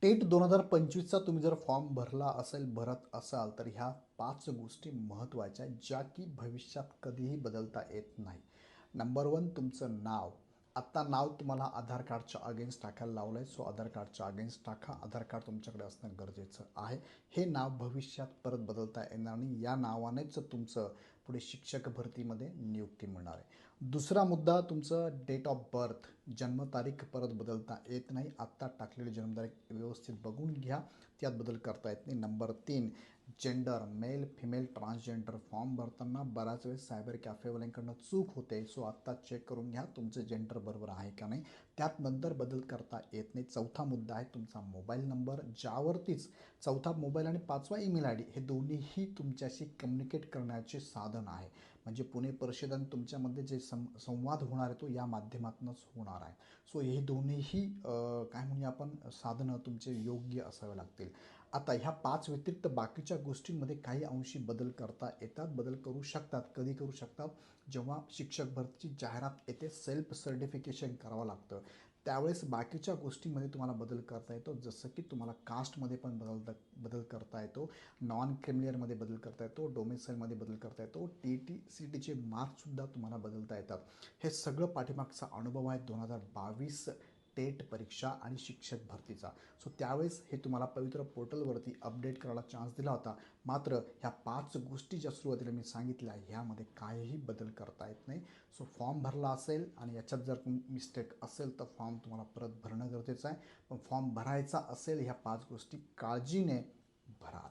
TET 2025चा तुम्ही जर form भरला असेल, भरत असाल, तर ह्या 5 गोष्टी महत्त्वाच्या आहेत, ज्या की भविष्यात कधीही बदलता येत नाही. नंबर 1 तुमचं नाव. आत्ता नाव तुम्हाला आधार कार्डच्या अगेन्स्ट टाकायला लावलं आहे, सो आधार कार्डच्या अगेन्स्ट टाका. आधार कार्ड तुमच्याकडे असणं गरजेचं आहे. हे नाव भविष्यात परत बदलता येणार नाही. या नावानेच तुमचं पुढे शिक्षक भरतीमध्ये नियुक्ती मिळणार आहे. दुसरा मुद्दा तुमचं डेट ऑफ बर्थ, जन्मतारीख परत बदलता येत नाही. आत्ता टाकलेली जन्मतारीख व्यवस्थित बघून घ्या, त्यात बदल करता येत नाही. Number 3 gender, male female transgender form भरताना बऱ्याच वेळेस सायबर कॅफेवाल्यांकडनं चूक होते, सो आत्ता चेक करून घ्या तुमचं जेंडर बरोबर आहे का नाही. त्यात नंतर बदल करता येत नाही. चौथा मुद्दा आहे तुमचा मोबाईल नंबर, ज्यावरतीच चौथा मोबाईल आणि पाचवा ईमेल आय डी हे दोन्हीही तुमच्याशी कम्युनिकेट करण्याचे साधन आहे. म्हणजे पुणे परिषदेने तुमच्यामध्ये जे संवाद होणार आहे तो या माध्यमातूनच होणार आहे. सो हे दोन्हीही काय म्हणूया आपण साधनं तुमचे योग्य असावे लागतील. आता ह्या 5 व्यतिरिक्त बाकीच्या गोष्टींमध्ये काही अंशी बदल करता येतात, बदल करू शकतात. कधी करू शकतात? जेव्हा शिक्षक भरतीची जाहिरात येते, सेल्फ सर्टिफिकेशन करावं लागतं, त्यावेळेस बाकीच्या गोष्टींमध्ये तुम्हाला बदल करता येतो. जसं की तुम्हाला कास्टमध्ये पण बदल करता येतो, नॉन क्रिमिलियरमध्ये बदल करता येतो, डोमेसाईलमध्ये बदल करता येतो, टी टी सी टीचे मार्क्ससुद्धा तुम्हाला बदलता येतात. हे सगळं पाठीमागचा अनुभव आहे 2022 टेट परीक्षा आणि शिक्षक भरतीचा. सो त्यावेळेस हे तुम्हाला पवित्र पोर्टलवरती अपडेट करायला चान्स दिला होता. मात्र ह्या 5 गोष्टी ज्या सुरुवातीला मी सांगितल्या ह्यामध्ये काहीही बदल करता येत नाही. सो फॉर्म भरला असेल आणि याच्यात जर मिस्टेक असेल तर फॉर्म तुम्हाला परत भरणं गरजेचं आहे. पण फॉर्म भरायचा असेल ह्या 5 गोष्टी काळजीने भरा.